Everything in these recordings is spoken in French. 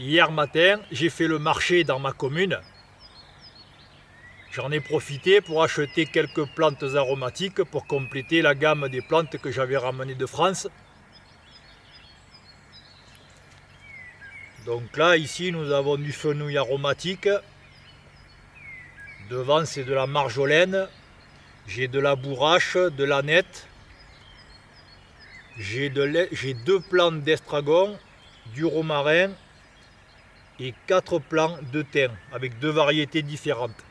Hier matin, j'ai fait le marché dans ma commune. J'en ai profité pour acheter quelques plantes aromatiques pour compléter la gamme des plantes que j'avais ramenées de France. Donc là, ici, nous avons du fenouil aromatique. Devant, c'est de la marjolaine. J'ai de la bourrache, de l'aneth. J'ai 2 plants d'estragon, du romarin et 4 plants de thym avec 2 variétés différentes.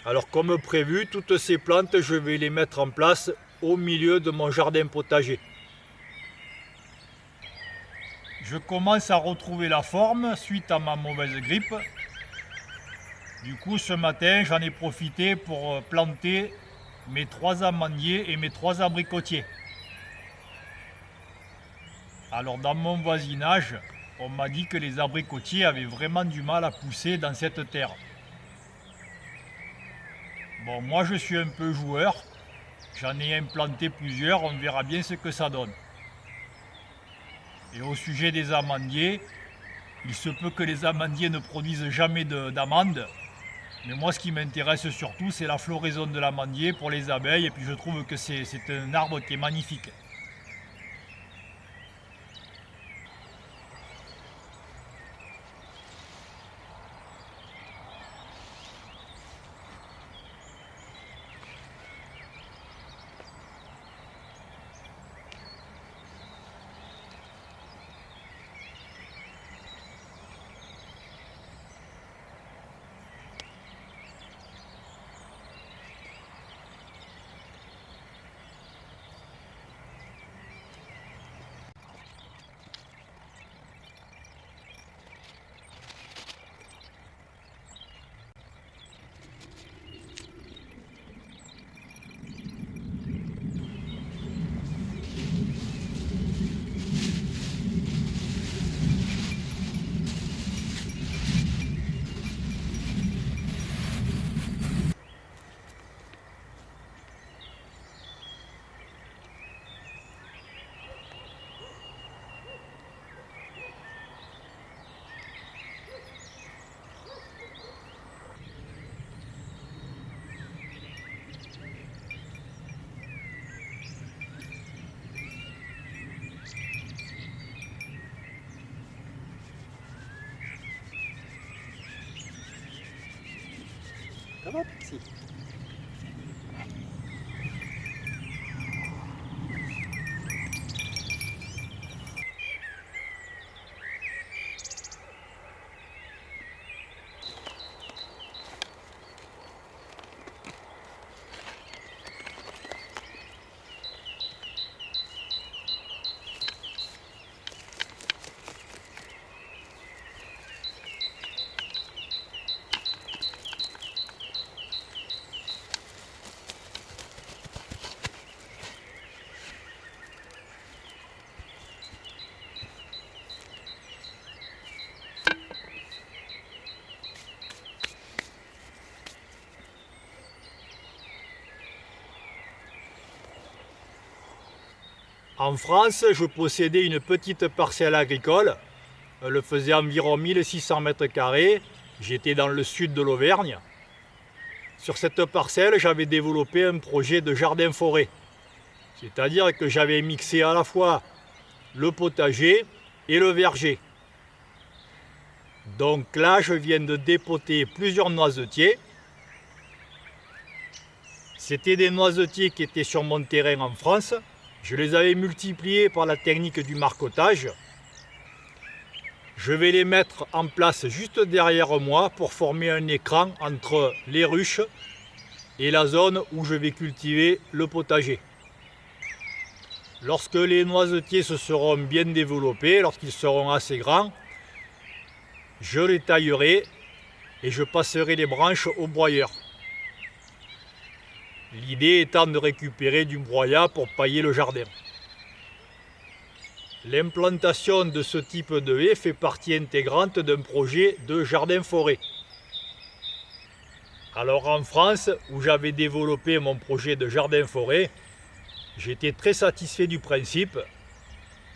Alors comme prévu, toutes ces plantes, je vais les mettre en place au milieu de mon jardin potager. Je commence à retrouver la forme suite à ma mauvaise grippe. Du coup, ce matin, j'en ai profité pour planter mes 3 amandiers et mes 3 abricotiers. Alors dans mon voisinage, on m'a dit que les abricotiers avaient vraiment du mal à pousser dans cette terre. Bon, moi je suis un peu joueur, j'en ai implanté plusieurs, on verra bien ce que ça donne. Et au sujet des amandiers, il se peut que les amandiers ne produisent jamais d'amandes, mais moi ce qui m'intéresse surtout c'est la floraison de l'amandier pour les abeilles, et puis je trouve que c'est un arbre qui est magnifique. Ça va, petit? En France, je possédais une petite parcelle agricole. Elle faisait environ 1600 mètres carrés. J'étais dans le sud de l'Auvergne. Sur cette parcelle, j'avais développé un projet de jardin-forêt. C'est-à-dire que j'avais mixé à la fois le potager et le verger. Donc là, je viens de dépoter plusieurs noisetiers. C'était des noisetiers qui étaient sur mon terrain en France. Je les avais multipliés par la technique du marcottage. Je vais les mettre en place juste derrière moi pour former un écran entre les ruches et la zone où je vais cultiver le potager. Lorsque les noisetiers se seront bien développés, lorsqu'ils seront assez grands, je les taillerai et je passerai les branches au broyeur. L'idée étant de récupérer du broyat pour pailler le jardin. L'implantation de ce type de haie fait partie intégrante d'un projet de jardin-forêt. Alors en France, où j'avais développé mon projet de jardin-forêt, j'étais très satisfait du principe,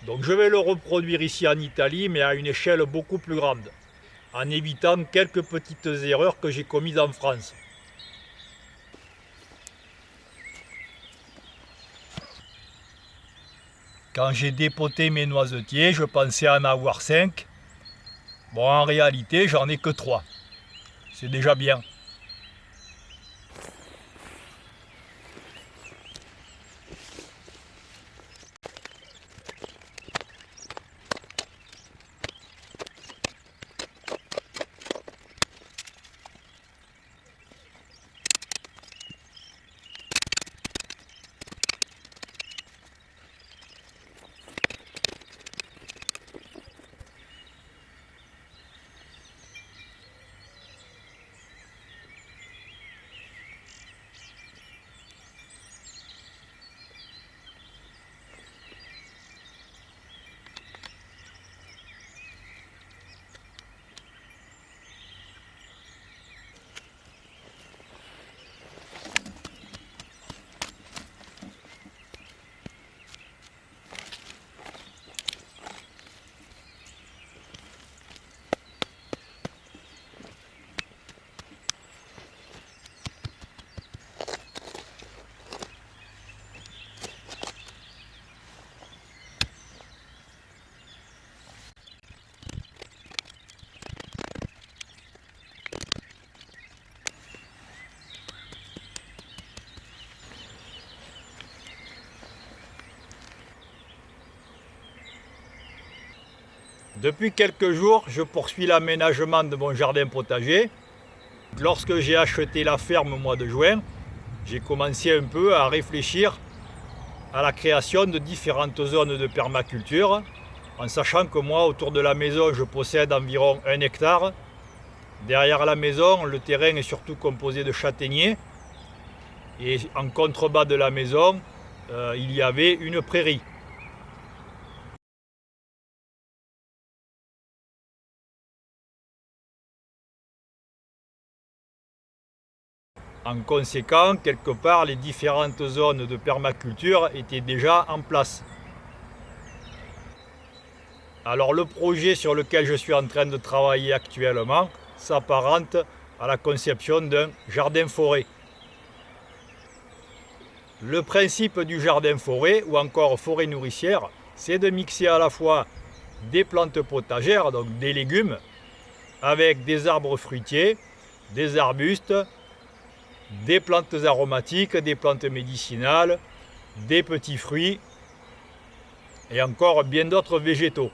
Donc je vais le reproduire ici en Italie, mais à une échelle beaucoup plus grande, en évitant quelques petites erreurs que j'ai commises en France. Quand j'ai dépoté mes noisetiers, je pensais en avoir 5. Bon, en réalité, j'en ai que 3. C'est déjà bien. Depuis quelques jours, je poursuis l'aménagement de mon jardin potager. Lorsque j'ai acheté la ferme au mois de juin, j'ai commencé un peu à réfléchir à la création de différentes zones de permaculture, en sachant que moi, autour de la maison, je possède environ 1 hectare. Derrière la maison, le terrain est surtout composé de châtaigniers. Et en contrebas de la maison, il y avait une prairie. En conséquent, quelque part, les différentes zones de permaculture étaient déjà en place. Alors le projet sur lequel je suis en train de travailler actuellement s'apparente à la conception d'un jardin-forêt. Le principe du jardin-forêt, ou encore forêt nourricière, c'est de mixer à la fois des plantes potagères, donc des légumes, avec des arbres fruitiers, des arbustes, des plantes aromatiques, des plantes médicinales, des petits fruits et encore bien d'autres végétaux.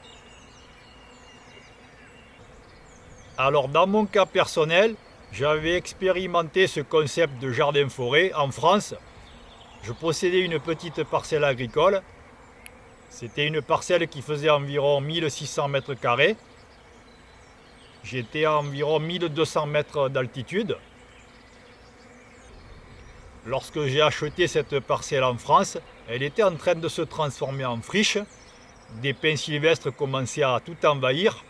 Alors dans mon cas personnel, j'avais expérimenté ce concept de jardin-forêt en France. Je possédais une petite parcelle agricole. C'était une parcelle qui faisait environ 1600 mètres carrés. J'étais à environ 1200 mètres d'altitude. Lorsque j'ai acheté cette parcelle en France, elle était en train de se transformer en friche. Des pins sylvestres commençaient à tout envahir.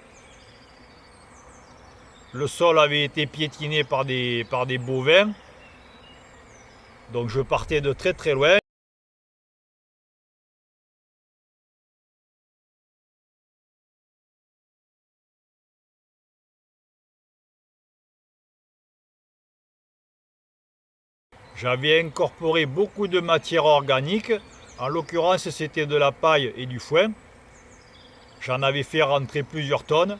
Le sol avait été piétiné par des bovins. Donc je partais de très très loin. J'avais incorporé beaucoup de matière organique. En l'occurrence, c'était de la paille et du foin. J'en avais fait rentrer plusieurs tonnes.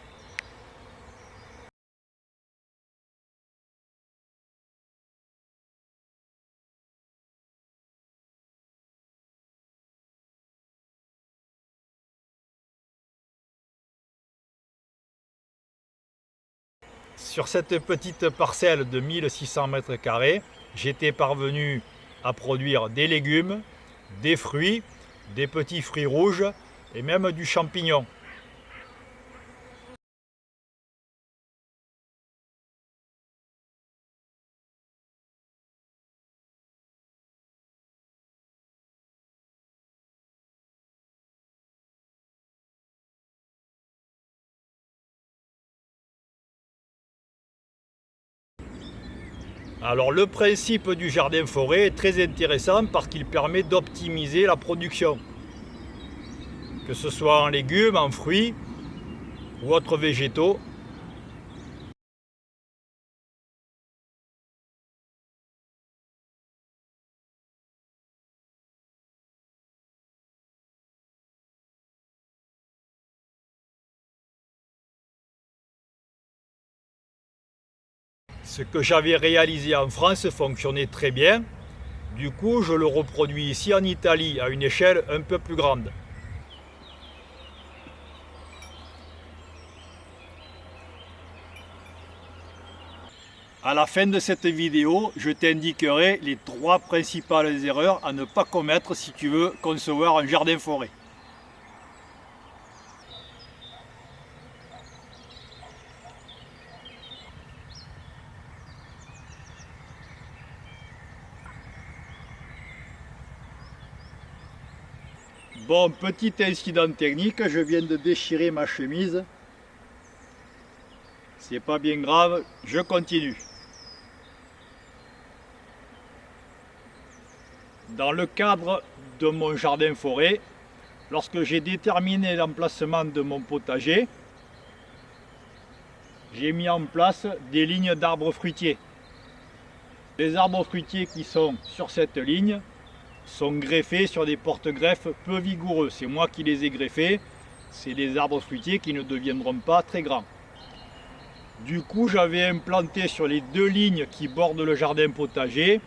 Sur cette petite parcelle de 1600 mètres carrés, j'étais parvenu à produire des légumes, des fruits, des petits fruits rouges et même du champignon. Alors le principe du jardin-forêt est très intéressant parce qu'il permet d'optimiser la production. que ce soit en légumes, en fruits ou autres végétaux. Ce que j'avais réalisé en France fonctionnait très bien. Du coup, je le reproduis ici en Italie à une échelle un peu plus grande. À la fin de cette vidéo, je t'indiquerai les 3 principales erreurs à ne pas commettre si tu veux concevoir un jardin-forêt. Bon, petit incident technique, je viens de déchirer ma chemise. C'est pas bien grave, je continue. Dans le cadre de mon jardin-forêt, lorsque j'ai déterminé l'emplacement de mon potager, j'ai mis en place des lignes d'arbres fruitiers. Les arbres fruitiers qui sont sur cette ligne sont greffés sur des porte-greffes peu vigoureux. C'est moi qui les ai greffés. C'est des arbres fruitiers qui ne deviendront pas très grands. Du coup, j'avais implanté sur les 2 lignes qui bordent le jardin potager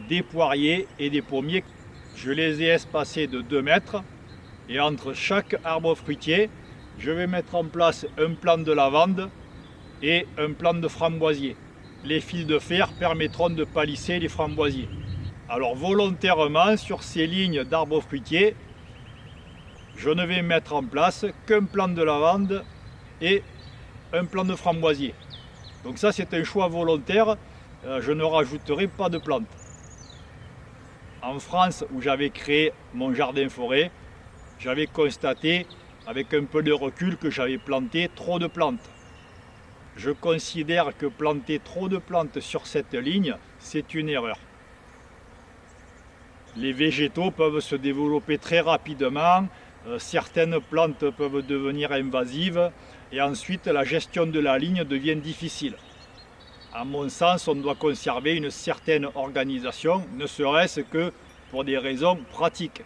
des poiriers et des pommiers. Je les ai espacés de 2 mètres et entre chaque arbre fruitier, je vais mettre en place un plant de lavande et un plant de framboisier. Les fils de fer permettront de palisser les framboisiers. Alors volontairement, sur ces lignes d'arbres fruitiers, je ne vais mettre en place qu'un plant de lavande et un plant de framboisier. Donc ça, c'est un choix volontaire, je ne rajouterai pas de plantes. En France, où j'avais créé mon jardin-forêt, j'avais constaté avec un peu de recul que j'avais planté trop de plantes. Je considère que planter trop de plantes sur cette ligne, c'est une erreur. Les végétaux peuvent se développer très rapidement, certaines plantes peuvent devenir invasives et ensuite la gestion de la ligne devient difficile. À mon sens, on doit conserver une certaine organisation, ne serait-ce que pour des raisons pratiques.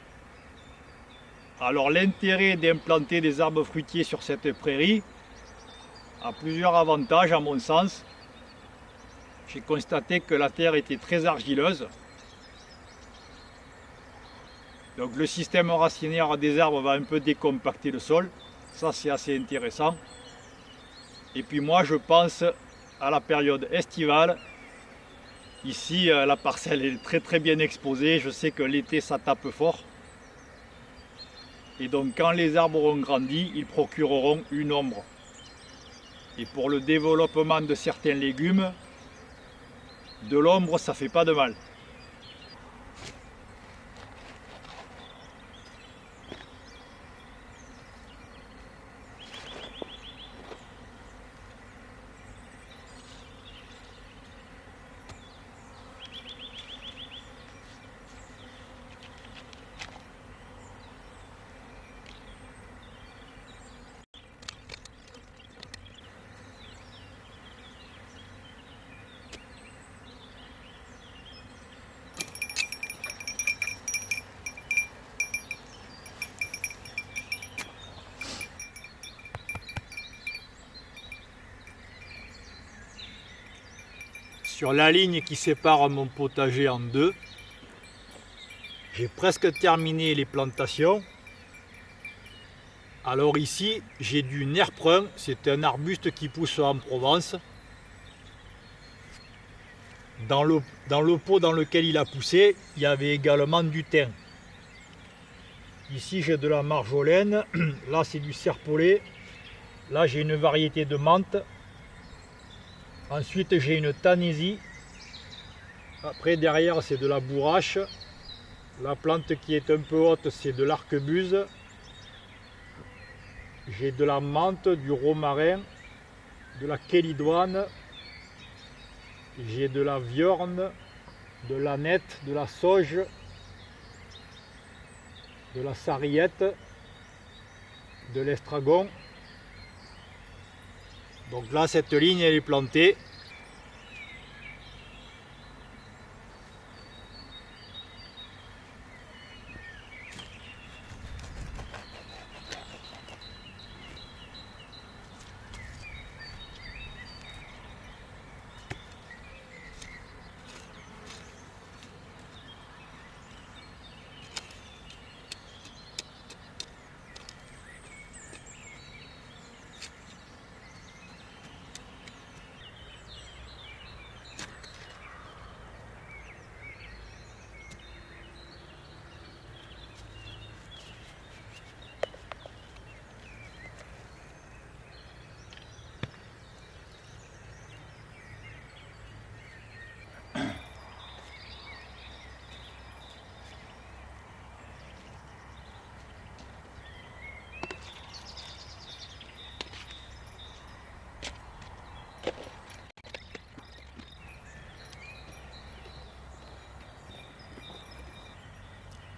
Alors l'intérêt d'implanter des arbres fruitiers sur cette prairie a plusieurs avantages à mon sens. J'ai constaté que la terre était très argileuse. Donc le système racinaire des arbres va un peu décompacter le sol. Ça, c'est assez intéressant. Et puis moi, je pense à la période estivale. Ici, la parcelle est très très bien exposée. Je sais que l'été, ça tape fort. Et donc quand les arbres auront grandi, ils procureront une ombre. Et pour le développement de certains légumes, de l'ombre, ça fait pas de mal. Sur la ligne qui sépare mon potager en 2, j'ai presque terminé les plantations. Alors ici, j'ai du nerprun, c'est un arbuste qui pousse en Provence. Dans le pot dans lequel il a poussé, il y avait également du thym. Ici, j'ai de la marjolaine, là c'est du serpolet, là j'ai une variété de menthe. Ensuite, j'ai une tanésie. Après, derrière, c'est de la bourrache. La plante qui est un peu haute, c'est de l'arquebuse. J'ai de la menthe, du romarin, de la kélidoine. J'ai de la viorne, de l'aneth, de la sauge, de la sarriette. de l'estragon. Donc là, cette ligne, elle est plantée.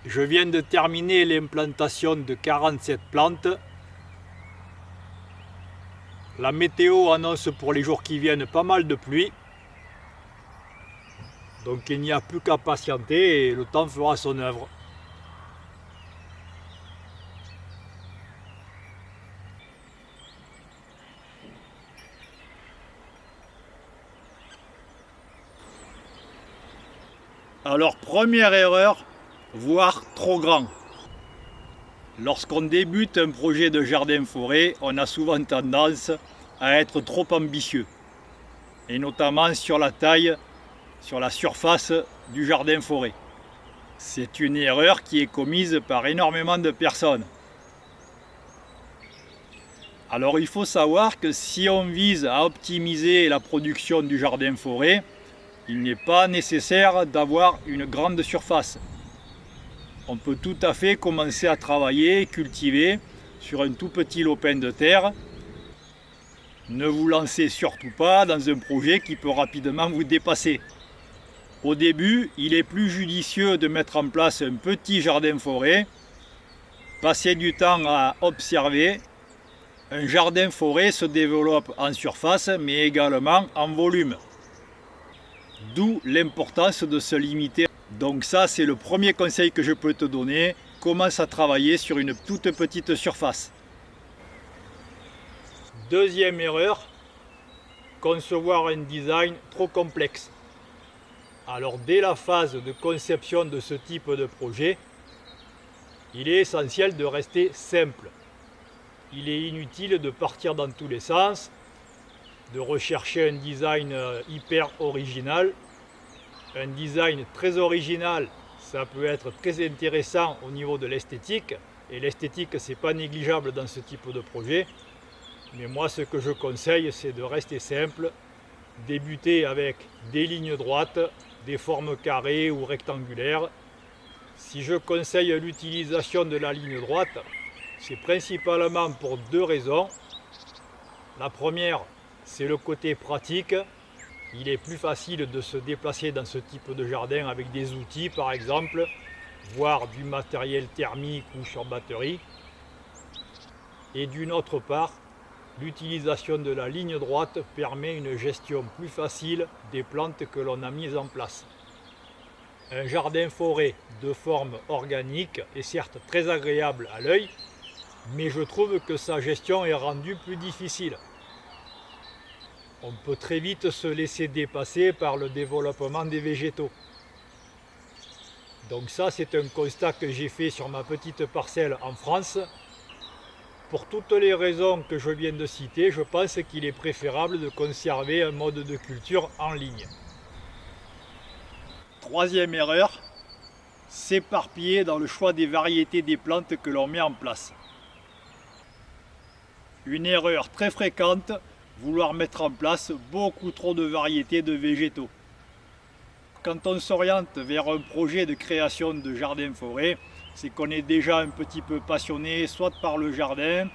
Je viens de terminer l'implantation de 47 plantes. La météo annonce pour les jours qui viennent pas mal de pluie. Donc il n'y a plus qu'à patienter et le temps fera son œuvre. Alors première erreur, voire trop grand. Lorsqu'on débute un projet de jardin-forêt, on a souvent tendance à être trop ambitieux. Et notamment sur la taille, sur la surface du jardin-forêt. C'est une erreur qui est commise par énormément de personnes. Alors il faut savoir que si on vise à optimiser la production du jardin-forêt, il n'est pas nécessaire d'avoir une grande surface. On peut tout à fait commencer à travailler et cultiver sur un tout petit lopin de terre. Ne vous lancez surtout pas dans un projet qui peut rapidement vous dépasser. Au début, il est plus judicieux de mettre en place un petit jardin-forêt, passer du temps à observer. Un jardin-forêt se développe en surface, mais également en volume. D'où l'importance de se limiter. Donc ça, c'est le premier conseil que je peux te donner. Commence à travailler sur une toute petite surface. Deuxième erreur, concevoir un design trop complexe. Alors dès la phase de conception de ce type de projet, il est essentiel de rester simple. Il est inutile de partir dans tous les sens, de rechercher un design hyper original. Un design très original, ça peut être très intéressant au niveau de l'esthétique, et l'esthétique c'est pas négligeable dans ce type de projet. Mais moi ce que je conseille, c'est de rester simple, débuter avec des lignes droites, des formes carrées ou rectangulaires. Si je conseille l'utilisation de la ligne droite, c'est principalement pour deux raisons. La première, c'est le côté pratique. Il est plus facile de se déplacer dans ce type de jardin avec des outils par exemple, voire du matériel thermique ou sur batterie. Et d'une autre part, l'utilisation de la ligne droite permet une gestion plus facile des plantes que l'on a mises en place. Un jardin-forêt de forme organique est certes très agréable à l'œil, mais je trouve que sa gestion est rendue plus difficile. On peut très vite se laisser dépasser par le développement des végétaux. Donc ça, c'est un constat que j'ai fait sur ma petite parcelle en France. Pour toutes les raisons que je viens de citer, je pense qu'il est préférable de conserver un mode de culture en ligne. Troisième erreur, s'éparpiller dans le choix des variétés des plantes que l'on met en place. Une erreur très fréquente, vouloir mettre en place beaucoup trop de variétés de végétaux. Quand on s'oriente vers un projet de création de jardin-forêt, c'est qu'on est déjà un petit peu passionné soit par le jardin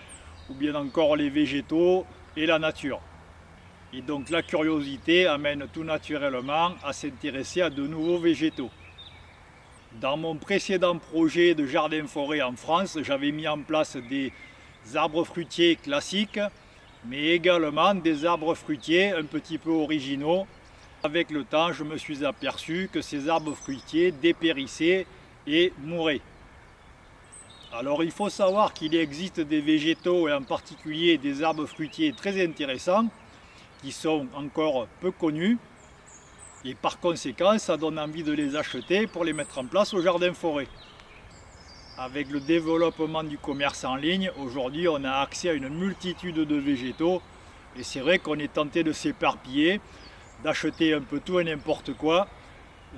ou bien encore les végétaux et la nature. Et donc la curiosité amène tout naturellement à s'intéresser à de nouveaux végétaux. Dans mon précédent projet de jardin-forêt en France, j'avais mis en place des arbres fruitiers classiques, mais également des arbres fruitiers un petit peu originaux. Avec le temps, je me suis aperçu que ces arbres fruitiers dépérissaient et mouraient. Alors il faut savoir qu'il existe des végétaux et en particulier des arbres fruitiers très intéressants qui sont encore peu connus et par conséquent ça donne envie de les acheter pour les mettre en place au jardin-forêt. Avec le développement du commerce en ligne, aujourd'hui on a accès à une multitude de végétaux et c'est vrai qu'on est tenté de s'éparpiller, d'acheter un peu tout et n'importe quoi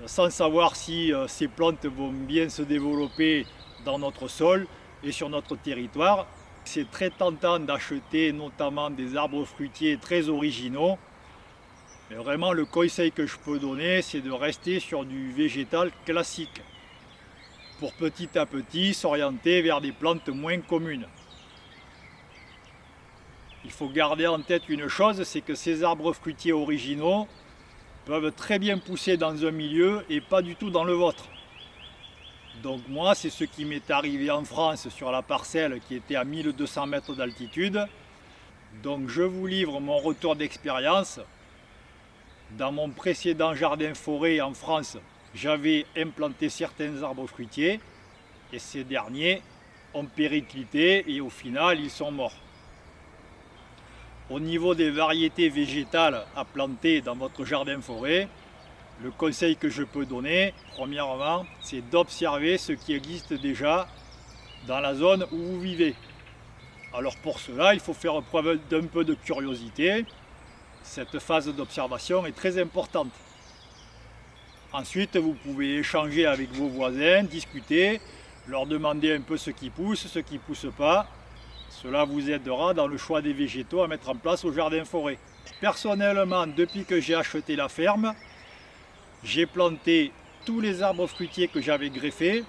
sans savoir si ces plantes vont bien se développer dans notre sol et sur notre territoire. C'est très tentant d'acheter notamment des arbres fruitiers très originaux. Mais vraiment le conseil que je peux donner, c'est de rester sur du végétal classique pour petit à petit s'orienter vers des plantes moins communes. Il faut garder en tête une chose, c'est que ces arbres fruitiers originaux peuvent très bien pousser dans un milieu et pas du tout dans le vôtre. Donc moi, c'est ce qui m'est arrivé en France sur la parcelle qui était à 1200 mètres d'altitude. Donc je vous livre mon retour d'expérience. Dans mon précédent jardin-forêt en France, j'avais implanté certains arbres fruitiers et ces derniers ont périclité et au final, ils sont morts. Au niveau des variétés végétales à planter dans votre jardin-forêt, le conseil que je peux donner, premièrement, c'est d'observer ce qui existe déjà dans la zone où vous vivez. Alors pour cela, il faut faire preuve d'un peu de curiosité. Cette phase d'observation est très importante. Ensuite, vous pouvez échanger avec vos voisins, discuter, leur demander un peu ce qui pousse, ce qui ne pousse pas. Cela vous aidera dans le choix des végétaux à mettre en place au jardin-forêt. Personnellement, depuis que j'ai acheté la ferme, j'ai planté tous les arbres fruitiers que j'avais greffés,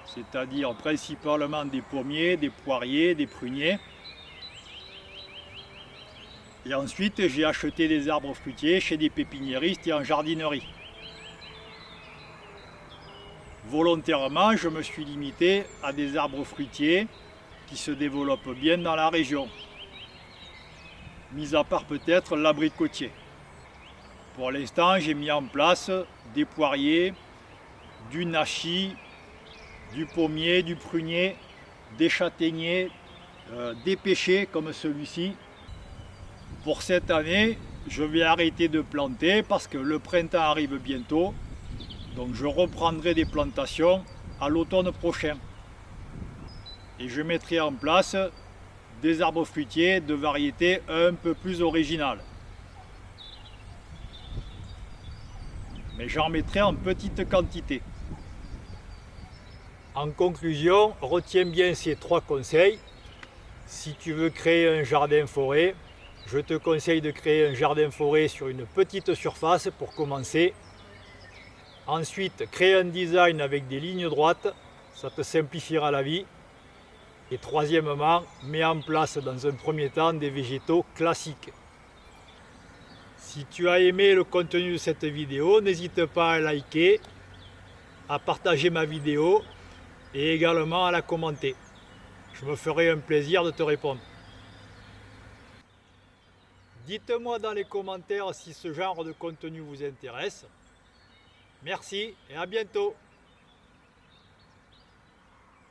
c'est-à-dire principalement des pommiers, des poiriers, des pruniers. Et ensuite, j'ai acheté des arbres fruitiers chez des pépiniéristes et en jardinerie. Volontairement, je me suis limité à des arbres fruitiers qui se développent bien dans la région, mis à part peut-être l'abricotier. Pour l'instant, j'ai mis en place des poiriers, du nachi, du pommier, du prunier, des châtaigniers, des pêchers comme celui-ci. Pour cette année, je vais arrêter de planter parce que le printemps arrive bientôt. Donc je reprendrai des plantations à l'automne prochain. Et je mettrai en place des arbres fruitiers de variétés un peu plus originales. Mais j'en mettrai en petite quantité. En conclusion, retiens bien ces 3 conseils. Si tu veux créer un jardin-forêt, je te conseille de créer un jardin-forêt sur une petite surface pour commencer. Ensuite, crée un design avec des lignes droites, ça te simplifiera la vie. Et troisièmement, mets en place dans un premier temps des végétaux classiques. Si tu as aimé le contenu de cette vidéo, n'hésite pas à liker, à partager ma vidéo et également à la commenter. Je me ferai un plaisir de te répondre. Dites-moi dans les commentaires si ce genre de contenu vous intéresse. Merci et à bientôt.